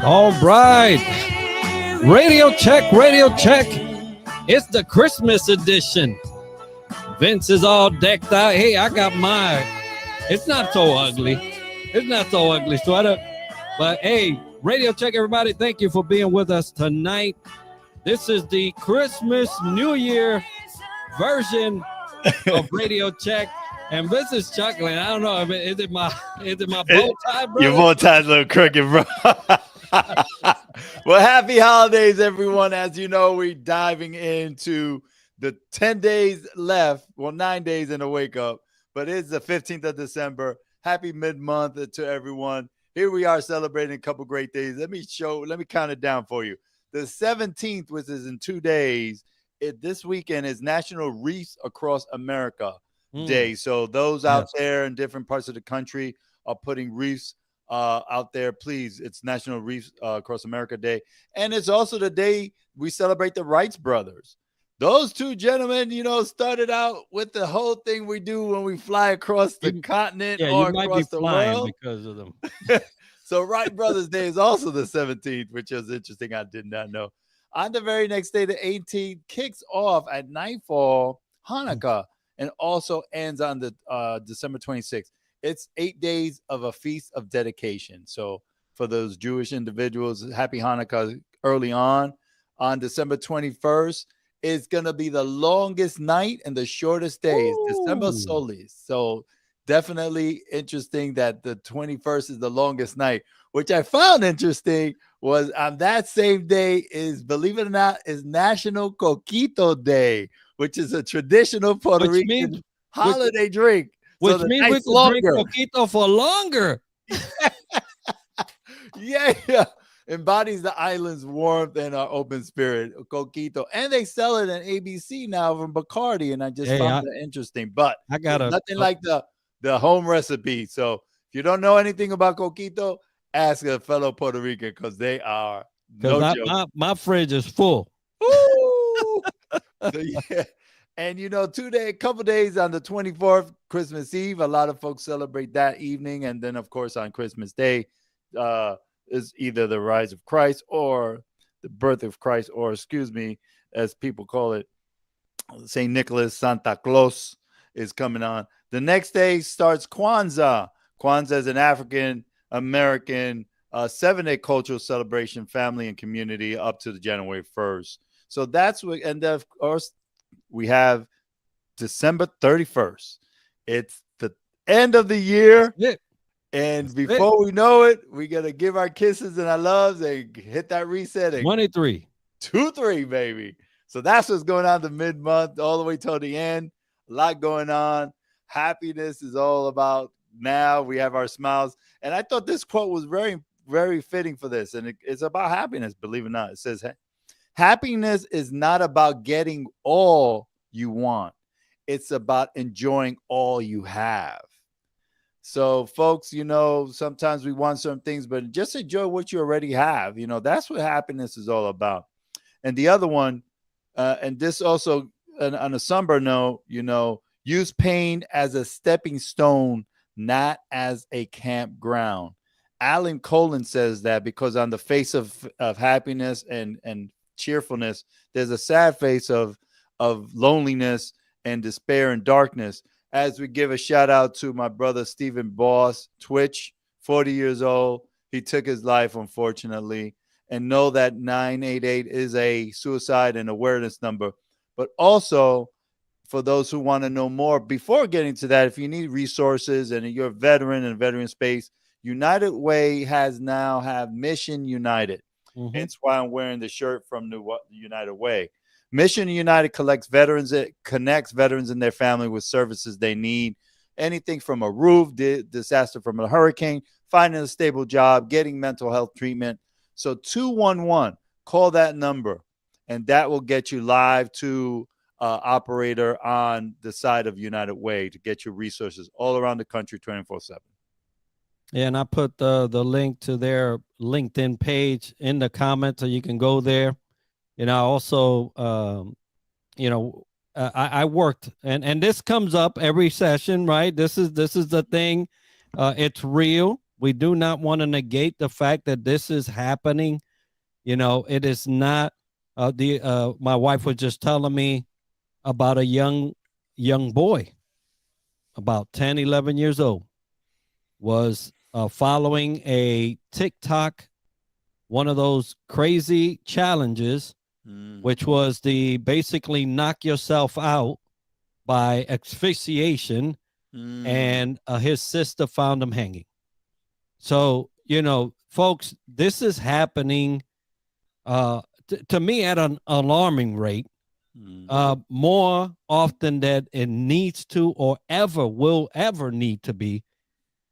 All right. Radio check, radio check. It's the Christmas edition. Vince is all decked out. Hey, I got my, it's not so ugly. It's not so ugly sweater. But hey, radio check, everybody. Thank you for being with us tonight. This is the Christmas New Year version of radio check. And Vince is chuckling. I don't know. Is it my bow tie, bro? Your bow tie's a little crooked, bro. Well, happy holidays, everyone. As you know, we're diving into the 10 days left. Well, 9 days in a wake up, but it's the 15th of December. Happy mid-month to everyone. Here we are celebrating a couple great days. Let me count it down for you. The 17th, which is in 2 days, this weekend is National Reefs Across America Day. So those out there in different parts of the country are putting reefs out there. Please, it's National Reefs Across America Day. And it's also the day we celebrate the Wright brothers. Those two gentlemen, started out with the whole thing we do when we fly across the continent or you might across be the flying world. because of them. So Wright Brothers Day is also the 17th, which is interesting. I did not know. On the very next day, the 18th, kicks off at nightfall, Hanukkah, and also ends on the December 26th. It's 8 days of a feast of dedication. So for those Jewish individuals, happy Hanukkah early on. On December 21st, it's going to be the longest night and the shortest days, December Solis. So definitely interesting that the 21st is the longest night. Which I found interesting was on that same day is, believe it or not, is National Coquito Day, which is a traditional Puerto Rican holiday drink. Which means we can drink Coquito for longer. Yeah. Embodies the island's warmth and our open spirit, Coquito. And they sell it in ABC now from Bacardi, and I just found that interesting. But I got nothing like the home recipe. So if you don't know anything about Coquito, ask a fellow Puerto Rican because they are no joke. My fridge is full. So, yeah. And a couple days on the 24th, Christmas Eve, a lot of folks celebrate that evening. And then, of course, on Christmas Day, is either the rise of Christ or the birth of Christ, or as people call it, St. Nicholas, Santa Claus is coming on. The next day starts Kwanzaa. Kwanzaa is an African American 7-day cultural celebration, family and community up to the January 1st. So that's what, and of course, we have December 31st. It's the end of the year. Yeah. And before we know it, we got to give our kisses and our loves and hit that reset. 23. 2-3, baby. So that's what's going on the mid-month all the way till the end. A lot going on. Happiness is all about now. We have our smiles. And I thought this quote was very, very fitting for this. And it's about happiness, believe it or not. It says, happiness is not about getting all you want. It's about enjoying all you have. So, folks, sometimes we want some things, but just enjoy what you already have. That's what happiness is all about. And the other one, and this also on a somber note, use pain as a stepping stone, not as a campground. Alan Colin says that because on the face of happiness and cheerfulness, there's a sad face of loneliness and despair and darkness. As we give a shout out to my brother, Stephen Boss, Twitch, 40 years old. He took his life, unfortunately. And know that 988 is a suicide and awareness number. But also, for those who want to know more, before getting to that, if you need resources and you're a veteran in veteran space, United Way now have Mission United. Mm-hmm. That's why I'm wearing the shirt from the United Way. Mission United connects veterans and their family with services they need. Anything from a roof, disaster from a hurricane, finding a stable job, getting mental health treatment. So 211, call that number, and that will get you live to operator on the side of United Way to get you resources all around the country 24/7. Yeah, and I put the link to their LinkedIn page in the comments, so you can go there. I also, I worked, and this comes up every session, right? This is the thing. It's real. We do not want to negate the fact that this is happening. You know, it is not. My wife was just telling me about a young boy, about 10, 11 years old, was following a TikTok, one of those crazy challenges, which was the basically knock yourself out by asphyxiation, and his sister found him hanging. So, you know, folks, this is happening to me at an alarming rate, more often than it needs to or ever will ever need to be.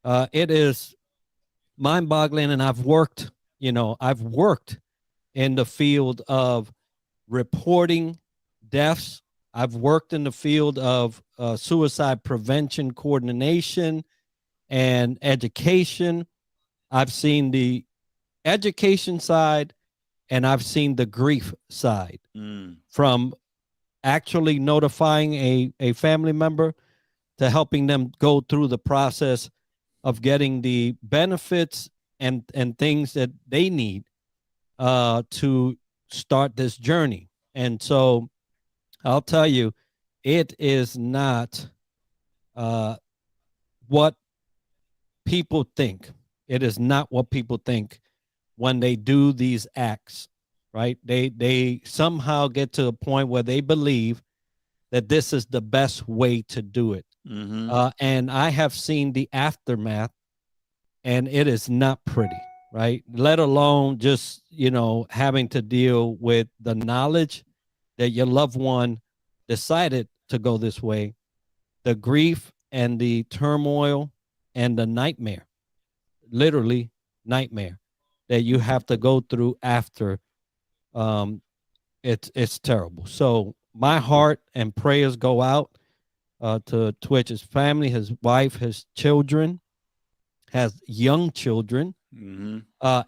It is mind-boggling, and I've worked in the field of reporting deaths. I've worked in the field of suicide prevention coordination and education. I've seen the education side, and I've seen the grief side, from actually notifying a family member to helping them go through the process of getting the benefits and things that they need to start this journey. And so I'll tell you, it is not what people think. It is not what people think when they do these acts, right? They somehow get to a point where they believe that this is the best way to do it. And I have seen the aftermath, and it is not pretty, right? Let alone just, you know, having to deal with the knowledge that your loved one decided to go this way, the grief and the turmoil and the nightmare, literally nightmare, that you have to go through after. It's terrible. So my heart and prayers go out to Twitch, his family, his wife, his children, has young children,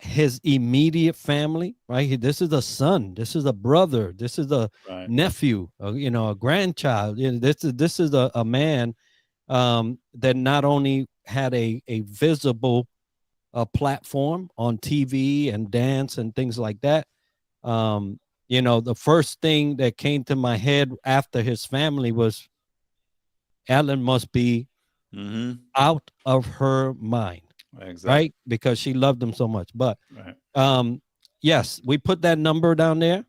his immediate family, right? This is a son, this is a brother, this is a nephew, you know, a grandchild. You know, this is a man that not only had a visible platform on TV and dance and things like that. You know, the first thing that came to my head after his family was, Ellen must be out of her mind, right? Because she loved him so much. But yes, we put that number down there.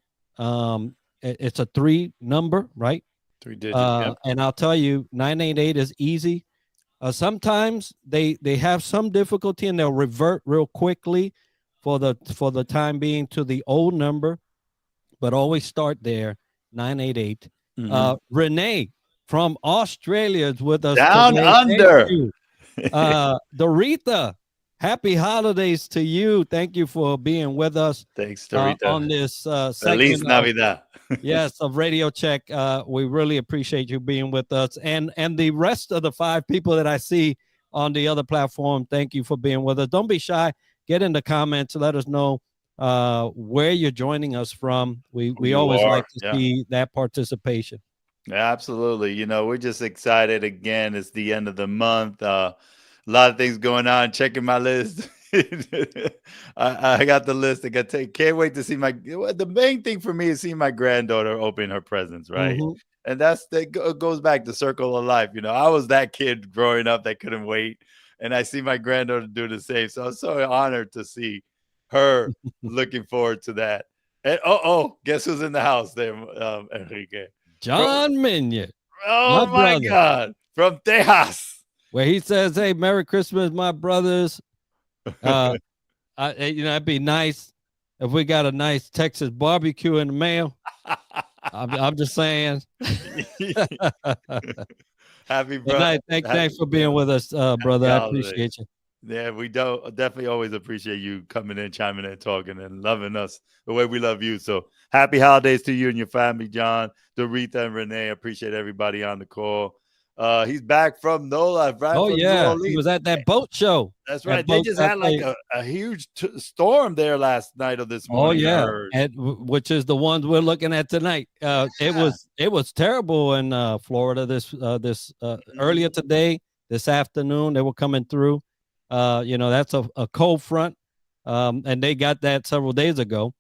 It's a 3 number, right? 3 digits. And I'll tell you, 988 is easy. Sometimes they have some difficulty, and they'll revert real quickly for the time being to the old number, but always start there, 988. Renee from Australia is with us down today. under. Doretha, happy holidays to you. Thank you for being with us. Thanks, Doretha. On this Feliz segment Navidad. Yes, of Radio Check. We really appreciate you being with us, and the rest of the 5 people that I see on the other platform. Thank you for being with us. Don't be shy. Get in the comments. Let us know where you're joining us from. We always like to see that participation. Absolutely. You know, we're just excited. Again, it's the end of the month. A lot of things going on. Checking my list. I got the list. Can't wait to see the main thing for me is seeing my granddaughter open her presents, right? And that goes back to circle of life. You know, I was that kid growing up that couldn't wait, and I see my granddaughter do the same. So I'm so honored to see her. Looking forward to that. And guess who's in the house there, Enrique? John Minion. Oh my God, from Texas, where he says, "Hey, Merry Christmas, my brothers." It'd be nice if we got a nice Texas barbecue in the mail. I'm just saying. Happy birthday! Thanks for being with us, brother. I appreciate you. Yeah, we definitely always appreciate you coming in, chiming in, talking, and loving us the way we love you. So happy holidays to you and your family, John, Doretha, and Renee. Appreciate everybody on the call. He's back from NOLA. Right? Oh, yeah. He was at that boat show. That's right. They just had like a huge storm there last night or this morning. Oh, yeah. Which is the ones we're looking at tonight. It was terrible in Florida this earlier today, this afternoon. They were coming through. That's a cold front. And they got that several days ago.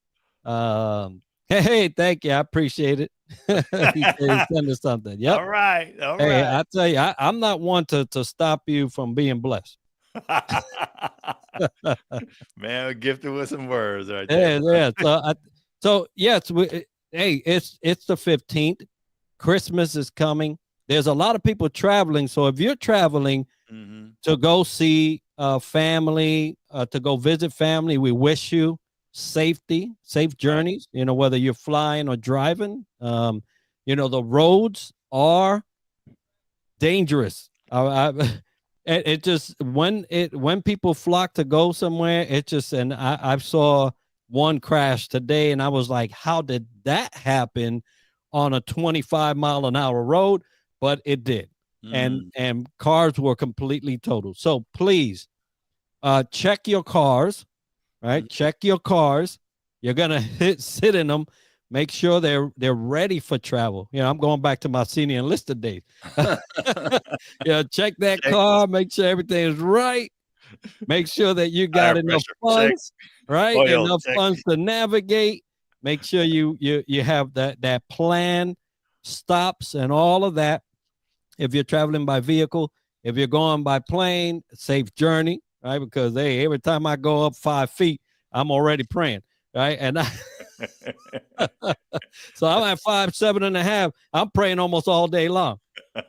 Hey, thank you. I appreciate it. He said he'd send us something. Yep. All right. Hey, I tell you, I'm not one to stop you from being blessed. Man, gifted with some words right there. Yeah. So yes, it's the 15th. Christmas is coming. There's a lot of people traveling. So if you're traveling to go see family, to go visit family, we wish you safe journeys. Whether you're flying or driving. The roads are dangerous. It just when people flock to go somewhere, and I saw one crash today, and I was like, how did that happen on a 25-mile-an-hour road? But it did, and cars were completely totaled. So please, check your cars, right? Check your cars. You're gonna sit in them. Make sure they're ready for travel. I'm going back to my senior enlisted days. Check that car. Make sure everything is right. Make sure that you got enough funds, right? Enough funds to navigate. Make sure you have that plan, stops, and all of that. If you're traveling by vehicle, if you're going by plane, safe journey, right? Because every time I go up 5 feet, I'm already praying. Right. And so I'm at 5'7.5". I'm praying almost all day long.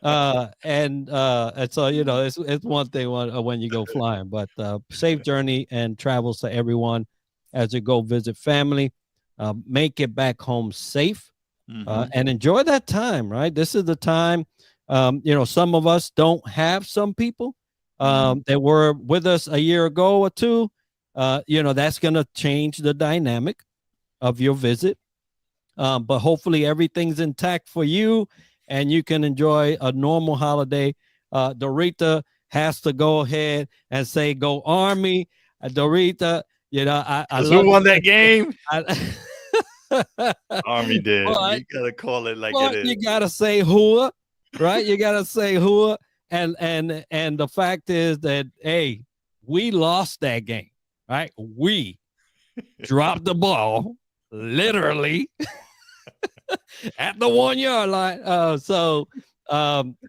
And so, it's one thing when you go flying, but safe journey and travels to everyone as you go visit family. Make it back home safe and enjoy that time. Right. This is the time. Some of us don't have some people that were with us a year ago or two. That's going to change the dynamic of your visit. But hopefully everything's intact for you and you can enjoy a normal holiday. Dorita has to go ahead and say, go Army. Dorita, I who won that game? Army did. But, you got to call it like it is. You got to say whoa, right? You got to say whoa. And the fact is that, hey, we lost that game. Right, we dropped the ball literally at the 1 yard line. So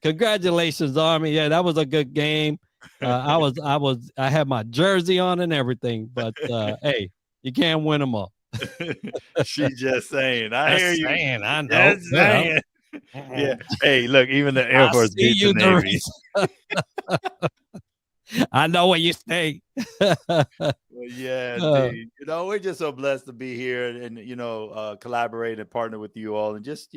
congratulations, Army. Yeah, that was a good game. I had my jersey on and everything, but hey, you can't win them all. She's just saying. I hear you. I know. Just saying. Yeah. Hey, look, even the Air Force beats the Navy. I know where you stay. Well, yeah, dude. We're just so blessed to be here and collaborate and partner with you all, and just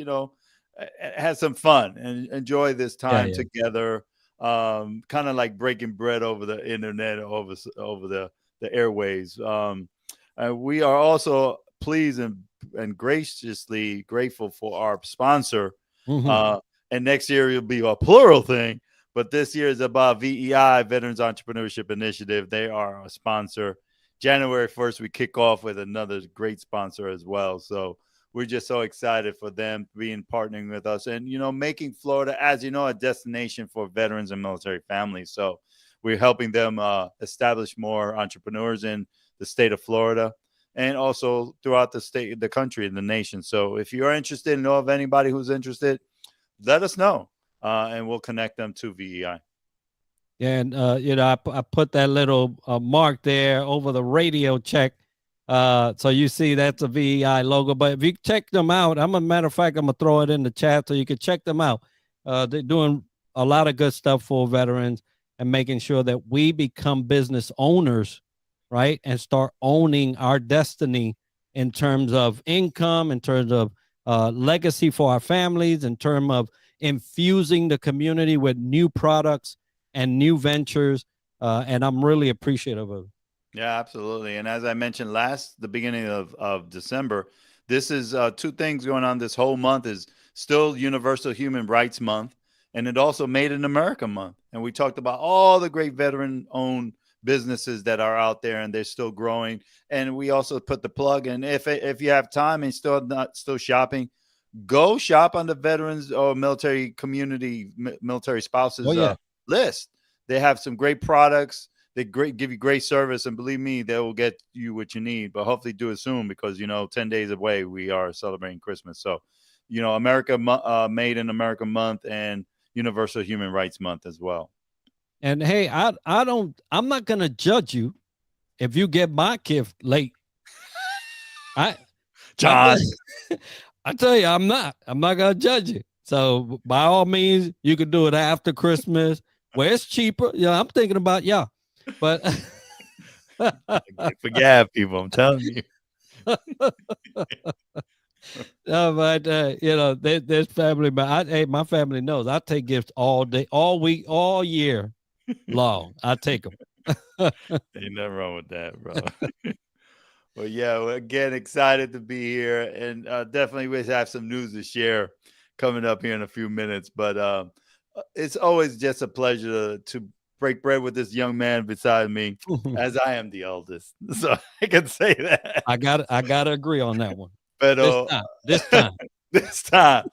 have some fun and enjoy this time together. Kind of like breaking bread over the internet, over the airways. We are also pleased and graciously grateful for our sponsor. And next year it'll be a plural thing. But this year is about VEI, Veterans Entrepreneurship Initiative. They are a sponsor. January 1st, we kick off with another great sponsor as well. So we're just so excited for them partnering with us and, making Florida, as you know, a destination for veterans and military families. So we're helping them establish more entrepreneurs in the state of Florida and also throughout the country and the nation. So if you're interested and know of anybody who's interested, let us know. And we'll connect them to VEI. And, I put that little mark there over the radio check. So you see that's a VEI logo. But if you check them out, matter of fact, I'm going to throw it in the chat so you can check them out. They're doing a lot of good stuff for veterans and making sure that we become business owners, right? And start owning our destiny in terms of income, in terms of legacy for our families, in terms of infusing the community with new products and new ventures. And I'm really appreciative of it. Yeah, absolutely. And as I mentioned the beginning of December, this is two things going on. This whole month is still Universal Human Rights Month, and it also Made in America Month. And we talked about all the great veteran-owned businesses that are out there, and they're still growing. And we also put the plug in. If you have time and still shopping, go shop on the veterans or military community, military spouses list. They have some great products. they give you great service, and believe me, they will get you what you need. But hopefully, do it soon because 10 days away we are celebrating Christmas. So, America Made in America Month and Universal Human Rights Month as well. And hey, I'm not gonna judge you if you get my gift late. John, I tell you, I'm not gonna judge you. So by all means, you can do it after Christmas where it's cheaper. I'm thinking about but forget people. I'm telling you. No, but there's family. But my family knows I take gifts all day, all week, all year long. I take them. Ain't nothing wrong with that, bro. Well, yeah, we're again excited to be here, and definitely we have some news to share coming up here in a few minutes. But it's always just a pleasure to break bread with this young man beside me, as I am the eldest, so I can say that. I gotta agree on that one. But this time.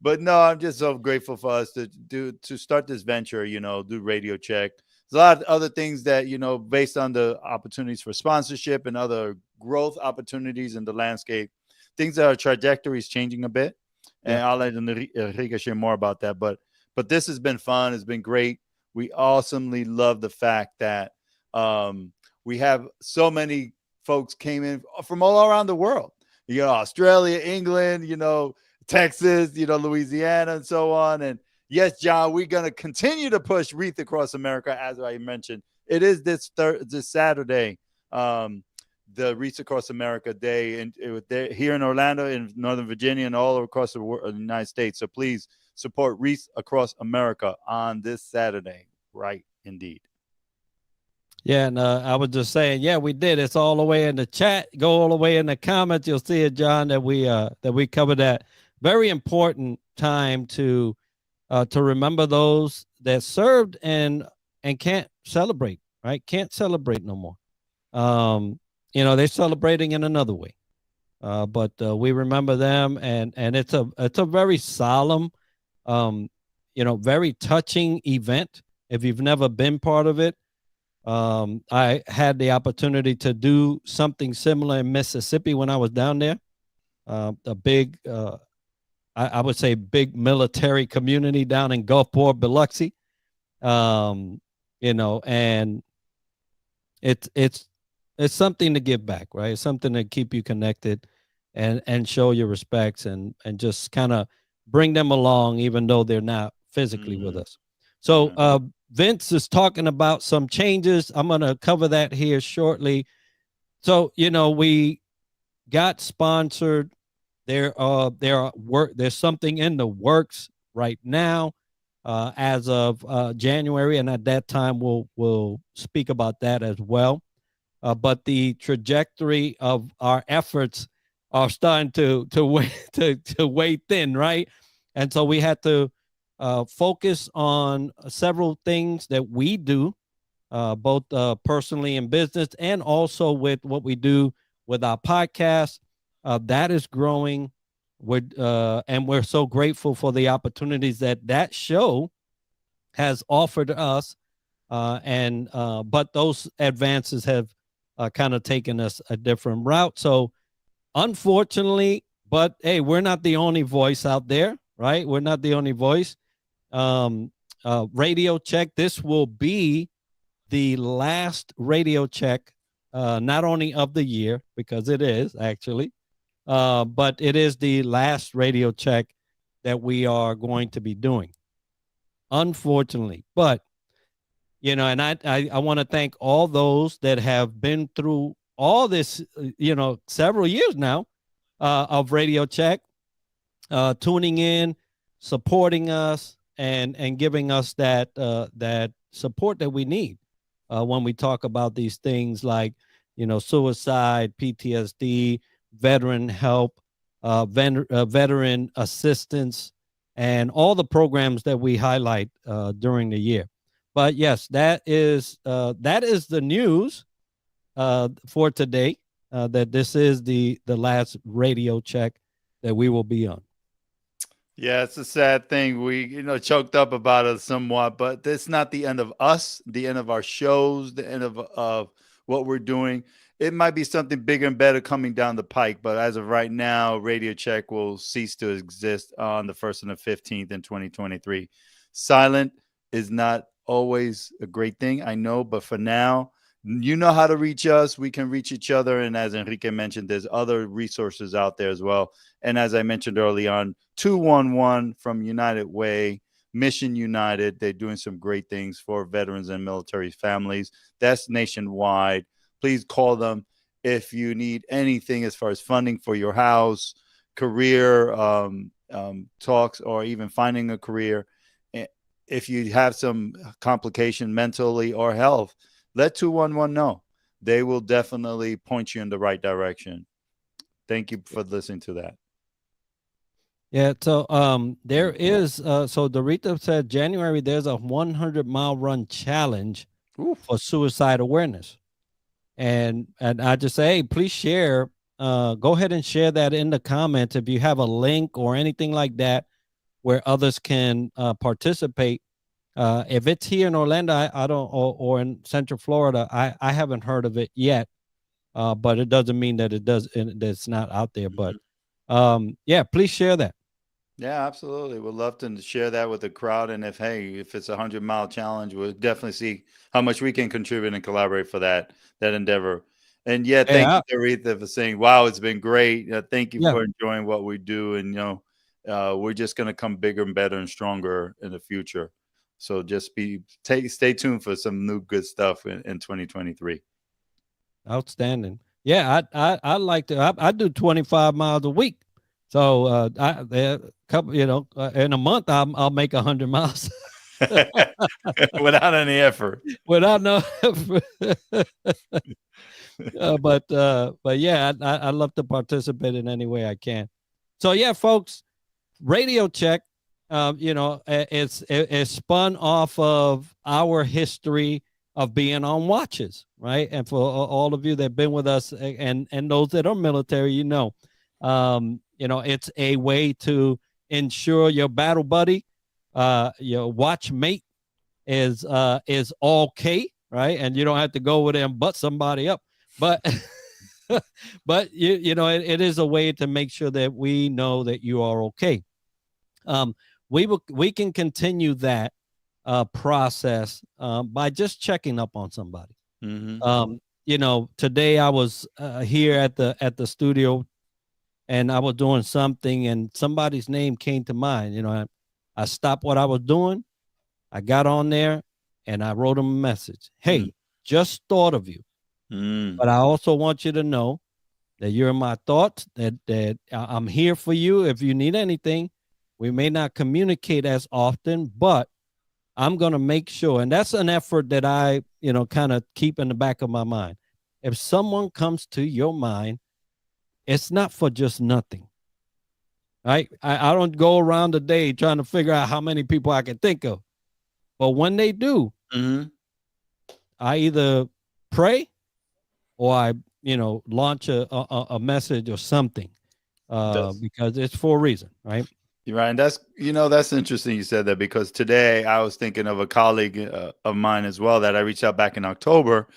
But no, I'm just so grateful for us to start this venture. Do Radio Check. There's a lot of other things that, based on the opportunities for sponsorship and other growth opportunities in the landscape, things that our trajectory is changing a bit. And I'll let Enrique share more about that. But this has been fun. It's been great. We awesomely love the fact that we have so many folks came in from all around the world. Australia, England, Texas, Louisiana, and so on. And yes, John, we're going to continue to push Wreath Across America, as I mentioned. It is this Saturday, the Wreath Across America Day, and here in Orlando, in Northern Virginia, and all across the United States. So please support Wreath Across America on this Saturday. Right, indeed. Yeah, and I was just saying, we did. It's all the way in the chat. Go all the way in the comments. You'll see it, John, that we covered that very important time to remember those that served and can't celebrate, right? Can't celebrate no more. They're celebrating in another way. But we remember them, and it's a very solemn, very touching event. If you've never been part of it, I had the opportunity to do something similar in Mississippi when I was down there. A big, I would say, big military community down in Gulfport, Biloxi. And it's something to give back, right? It's something to keep you connected and show your respects and just kind of bring them along, even though they're not physically with us. So Vince is talking about some changes. I'm going to cover that here shortly. So, we got sponsored. There's something in the works right now as of January, and at that time we'll speak about that as well. But the trajectory of our efforts are starting to weigh thin, right? And so we had to focus on several things that we do, both personally in business and also with what we do with our podcast. That is growing, and we're so grateful for the opportunities that show has offered us. But those advances have kind of taken us a different route. So unfortunately, but hey, we're not the only voice out there, right? We're not the only voice. Radio Check. This will be the last Radio Check, not only of the year, because it is actually, but it is the last Radio Check that we are going to be doing, unfortunately. But, and I want to thank all those that have been through all this, several years now of Radio Check, tuning in, supporting us, and giving us that support that we need when we talk about these things like, suicide, PTSD, veteran help, veteran assistance, and all the programs that we highlight during the year. But yes, that is the news for today, that this is the last Radio Check that we will be on. Yeah, it's a sad thing. We, choked up about it somewhat, but it's not the end of us, the end of our shows, the end of what we're doing. It might be something bigger and better coming down the pike, but as of right now, Radio Check will cease to exist on the 1st and the 15th in 2023. Silent is not always a great thing, I know, but for now, you know how to reach us. We can reach each other. And as Enrique mentioned, there's other resources out there as well. And as I mentioned early on, 211 from United Way, Mission United. They're doing some great things for veterans and military families. That's nationwide. Please call them if you need anything as far as funding for your house, career talks, or even finding a career. If you have some complication mentally or health, let 211 know. They will definitely point you in the right direction. Thank you for listening to that. Yeah, so there is so Dorita said January there's a 100-mile run challenge for suicide awareness. And I just say, hey, please share. Go ahead and share that in the comments if you have a link or anything like that where others can participate. If it's here in Orlando, I don't, or in Central Florida, I haven't heard of it yet. But it doesn't mean that it's not out there. But yeah, please share that. Yeah, absolutely. We'd love to share that with the crowd. And if it's a 100-mile challenge, we'll definitely see how much we can contribute and collaborate for that endeavor. And yeah, thank you, Dorita, for saying, wow, it's been great. Thank you for enjoying what we do. And, we're just going to come bigger and better and stronger in the future. So just stay tuned for some new good stuff in 2023. Outstanding. Yeah, I like to, I do 25 miles a week. So a couple, in a month, I'll make 100 miles without any effort. Without no effort. But yeah, I love to participate in any way I can. So yeah, folks, Radio Check, it's spun off of our history of being on watches, right? And for all of you that have been with us and those that are military, it's a way to ensure your battle buddy, your watch mate is okay, right? And you don't have to go with them, but somebody up. But but it is a way to make sure that we know that you are okay. We can continue that process by just checking up on somebody. Mm-hmm. Today I was here at the studio, and I was doing something, and somebody's name came to mind. I stopped what I was doing. I got on there, and I wrote them a message. Hey, just thought of you. But I also want you to know that you're in my thoughts, that I'm here for you. If you need anything, we may not communicate as often, but I'm going to make sure. And that's an effort that I, kind of keep in the back of my mind. If someone comes to your mind, it's not for just nothing. Right? I don't go around the day trying to figure out how many people I can think of. But when they do, I either pray or I, launch a message or something because it's for a reason, right? You're right. And that's interesting you said that, because today I was thinking of a colleague of mine as well that I reached out back in October.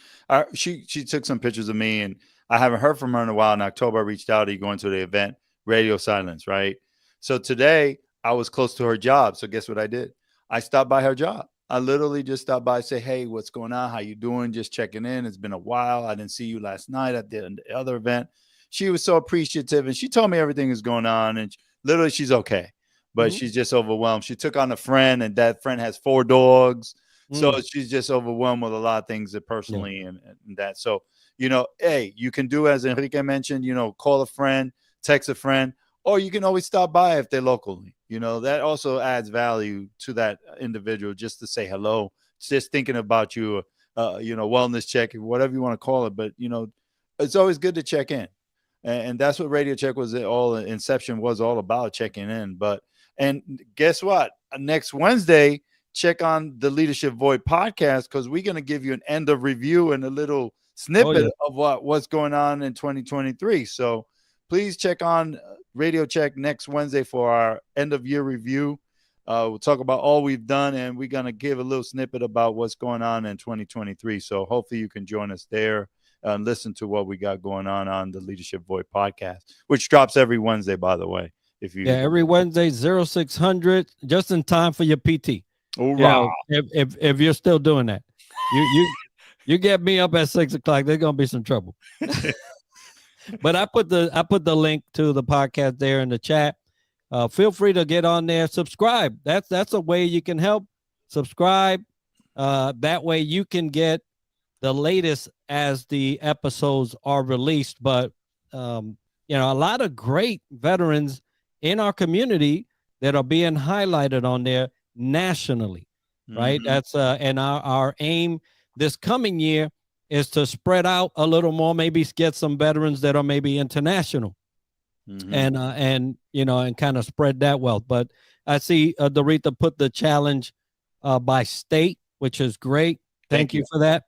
She took some pictures of me, and I haven't heard from her in a while. In October, I reached out to going to the event, Radio Silence, right? So today I was close to her job. So guess what I did? I stopped by her job. I literally just stopped by and say, hey, what's going on? How you doing? Just checking in. It's been a while. I didn't see you last night at the other event. She was so appreciative, and she told me everything is going on, and literally she's okay, but she's just overwhelmed. She took on a friend, and that friend has 4 dogs. So she's just overwhelmed with a lot of things personally and that. So, hey, you can do as Enrique mentioned, call a friend, text a friend, or you can always stop by if they're locally. That also adds value to that individual, just to say hello, just thinking about you, wellness check, whatever you want to call it. But, it's always good to check in. And that's what Radio Check Inception was all about, checking in. And guess what? Next Wednesday, check on the Leadership Void podcast, because we're going to give you an end of review and a little snippet of what's going on in 2023. So please check on Radio Check next Wednesday for our end of year review. We'll talk about all we've done, and we're going to give a little snippet about what's going on in 2023. So hopefully you can join us there and listen to what we got going on the Leadership Void podcast, which drops every Wednesday, by the way. Every Wednesday, 0600, just in time for your PT. Wow. If you're still doing that, you get me up at 6 o'clock, there's gonna be some trouble. But I put the link to the podcast there in the chat. Feel free to get on there, subscribe. That's a way you can help. Subscribe. That way you can get the latest as the episodes are released. But a lot of great veterans in our community that are being highlighted on there nationally, right? That's and our aim this coming year is to spread out a little more, maybe get some veterans that are maybe international, and kind of spread that wealth. But I see Doretha put the challenge by state, which is great. Thank you for that.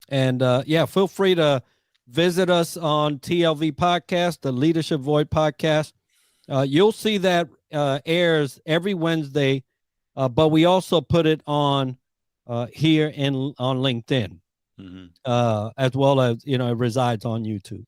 And feel free to visit us on TLV Podcast, the Leadership Void Podcast. You'll see that airs every Wednesday, but we also put it on here on LinkedIn, as well as it resides on YouTube.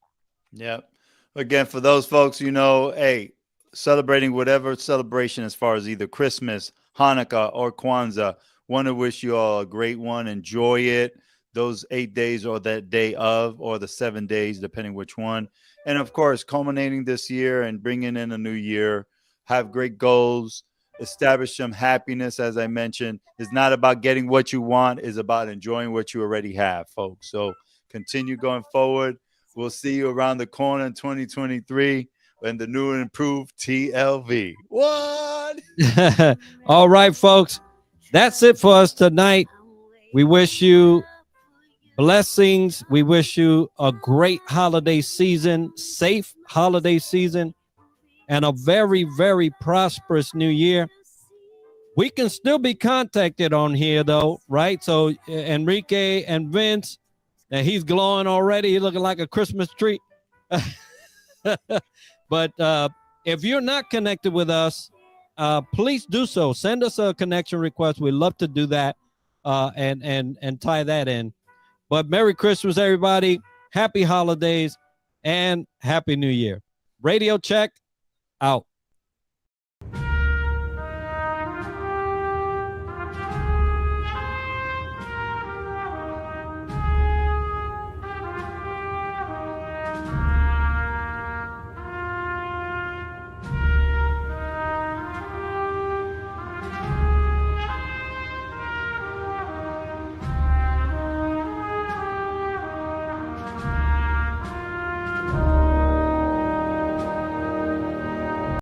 Yep. Again, for those folks, hey, celebrating whatever celebration as far as either Christmas, Hanukkah, or Kwanzaa, want to wish you all a great one. Enjoy it. Those 8 days or that day of, or the 7 days, depending which one. And of course, culminating this year and bringing in a new year, have great goals, establish some happiness. As I mentioned, it's not about getting what you want, it's about enjoying what you already have, folks. So continue going forward. We'll see you around the corner in 2023 in the new and improved TLV. What? All right, folks. That's it for us tonight. We wish you blessings. We wish you a great holiday season, safe holiday season, and a very, very prosperous new year. We can still be contacted on here, though, right? So Enrique and Vince, and he's glowing already. He's looking like a Christmas tree. But if you're not connected with us, please do so. Send us a connection request. We'd love to do that and tie that in. But Merry Christmas, everybody. Happy holidays and Happy New Year. Radio Check out.